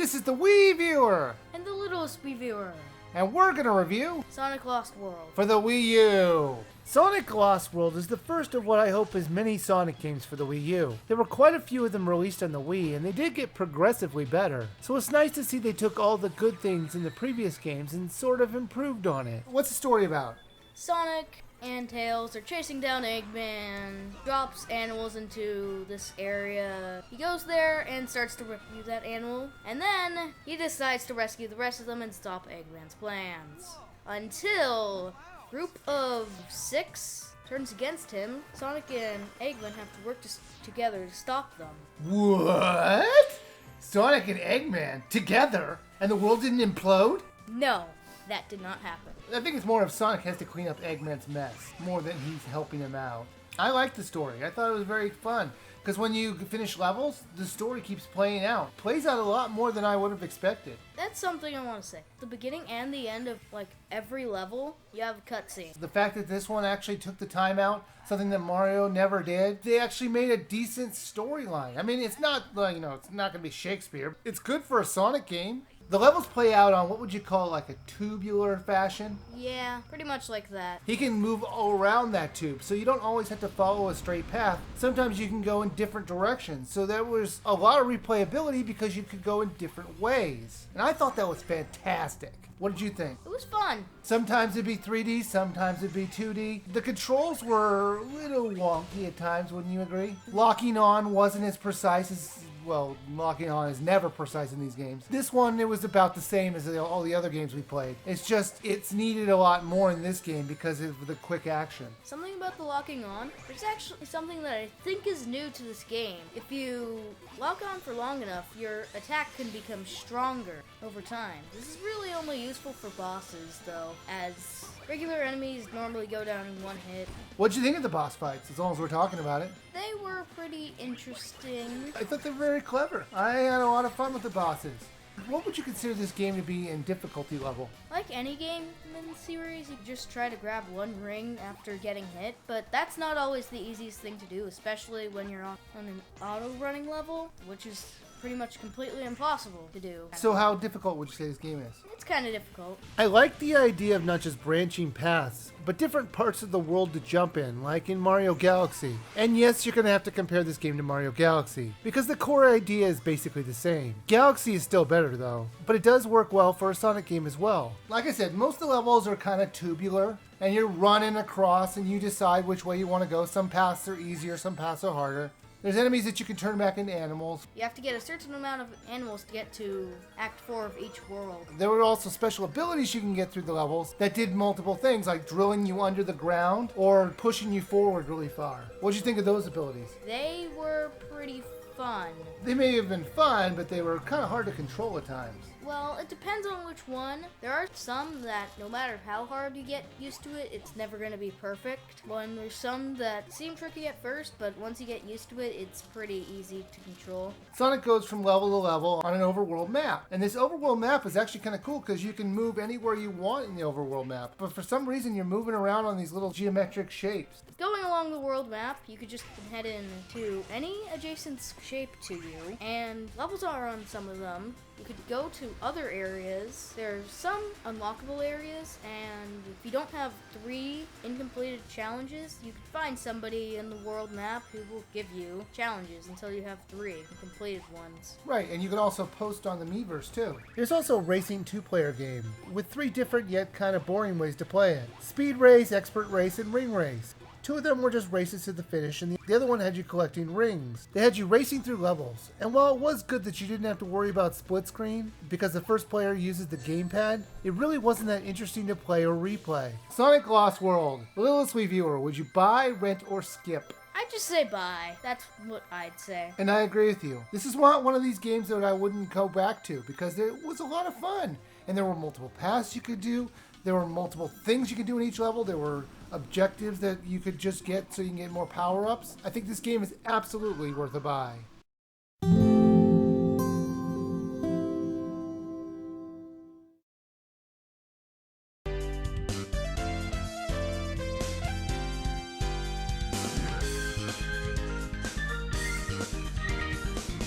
This is the Wiiviewer and the LittlestWiiviewer, and we're going to review Sonic Lost World for the Wii U. Sonic Lost World is the first of what I hope is many Sonic games for the Wii U. There were quite a few of them released on the Wii, and they did get progressively better. So it's nice to see they took all the good things in the previous games and sort of improved on it. What's the story about? Sonic and Tails are chasing down Eggman, drops animals into this area. He goes there and starts to rescue that animal, and then he decides to rescue the rest of them and stop Eggman's plans. Until a group of 6 turns against him. Sonic and Eggman have to work together to stop them. What? Sonic and Eggman together? And the world didn't implode? No, that did not happen. I think it's more of Sonic has to clean up Eggman's mess, more than he's helping him out. I like the story. I thought it was very fun. Because when you finish levels, the story keeps playing out. Plays out a lot more than I would have expected. That's something I want to say. The beginning and the end of every level, you have a cutscene. The fact that this one actually took the time out, something that Mario never did, they actually made a decent storyline. I mean, it's not, it's not going to be Shakespeare. It's good for a Sonic game. The levels play out on, what would you call, like a tubular fashion? Yeah, pretty much like that. He can move all around that tube, so you don't always have to follow a straight path. Sometimes you can go in different directions. So there was a lot of replayability because you could go in different ways. And I thought that was fantastic. What did you think? It was fun. Sometimes it'd be 3D, sometimes it'd be 2D. The controls were a little wonky at times, wouldn't you agree? Locking on wasn't as precise as... Well, locking on is never precise in these games. This one, it was about the same as all the other games we played. It's just, it's needed a lot more in this game because of the quick action. Something about the locking on, there's actually something that I think is new to this game. If you lock on for long enough, your attack can become stronger over time. This is really only useful for bosses, though, as regular enemies normally go down in one hit. What'd you think of the boss fights, as long as we're talking about it? They were pretty interesting. I thought they were very clever. I had a lot of fun with the bosses. What would you consider this game to be in difficulty level? Like any game in the series, you just try to grab one ring after getting hit, but that's not always the easiest thing to do, especially when you're on an auto-running level, which is pretty much completely impossible to do. So how difficult would you say this game is? It's kind of difficult. I like the idea of not just branching paths, but different parts of the world to jump in, like in Mario Galaxy. And yes, you're going to have to compare this game to Mario Galaxy, because the core idea is basically the same. Galaxy is still better though, but it does work well for a Sonic game as well. Like I said, most of the levels are kind of tubular, and you're running across and you decide which way you want to go. Some paths are easier, some paths are harder. There's enemies that you can turn back into animals. You have to get a certain amount of animals to get to Act 4 of each world. There were also special abilities you can get through the levels that did multiple things, like drilling you under the ground or pushing you forward really far. What did you think of those abilities? They were pretty fun. They may have been fun, but they were kind of hard to control at times. Well, it depends on which one. There are some that no matter how hard you get used to it, it's never going to be perfect. There's some that seem tricky at first, but once you get used to it, it's pretty easy to control. Sonic goes from level to level on an overworld map. And this overworld map is actually kind of cool because you can move anywhere you want in the overworld map. But for some reason, you're moving around on these little geometric shapes. Going along the world map, you could just head into any adjacent shape to you, and levels are on some of them. You could go to other areas. There's some unlockable areas, and if you don't have 3 incompleted challenges, you could find somebody in the world map who will give you challenges until you have 3 completed ones. Right, and you can also post on the Miiverse too. There's also a racing 2-player game with 3 different yet kind of boring ways to play it. Speed race, expert race, and ring race. 2 of them were just races to the finish, and the other one had you collecting rings. They had you racing through levels. And while it was good that you didn't have to worry about split screen, because the first player uses the gamepad, it really wasn't that interesting to play or replay. Sonic Lost World. LittlestWiiviewer, would you buy, rent, or skip? I'd just say bye. That's what I'd say. And I agree with you. This is one of these games that I wouldn't go back to, because it was a lot of fun. And there were multiple paths you could do. There were multiple things you could do in each level. There were objectives that you could just get so you can get more power-ups. I think this game is absolutely worth a buy.